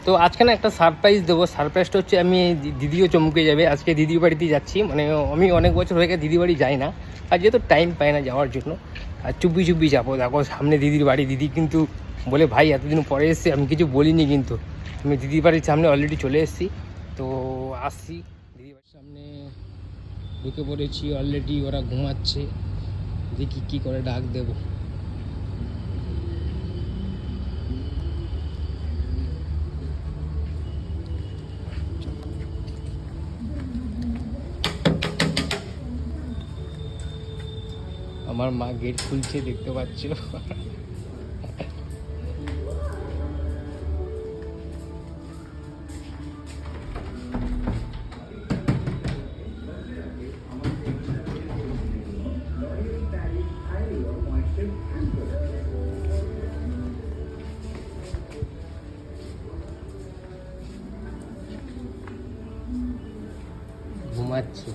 তো আজকে না একটা সারপ্রাইজ দেবো। সারপ্রাইজটা হচ্ছে আমি দিদিও চমকে যাবে। আজকে দিদির বাড়িতেই যাচ্ছি, মানে আমি অনেক বছর হয়ে গেছে দিদির বাড়ি যাই না, আর যেহেতু টাইম পাই না যাওয়ার জন্য, আর চুপি চুপি যাবো। দেখো সামনে দিদির বাড়ি। দিদি কিন্তু বলে ভাই এতদিন পরে এসেছি, আমি কিছু বলিনি, কিন্তু আমি দিদির বাড়ির সামনে অলরেডি চলে এসেছি। তো আসছি দিদির বাড়ির সামনে, ঢুকে পড়েছি অলরেডি। ওরা ঘুমাচ্ছে, দেখি কী করে ডাক দেবো। আমার মা গেট খুলছে, দেখতে পাচ্ছ। ঘুমাচ্ছি।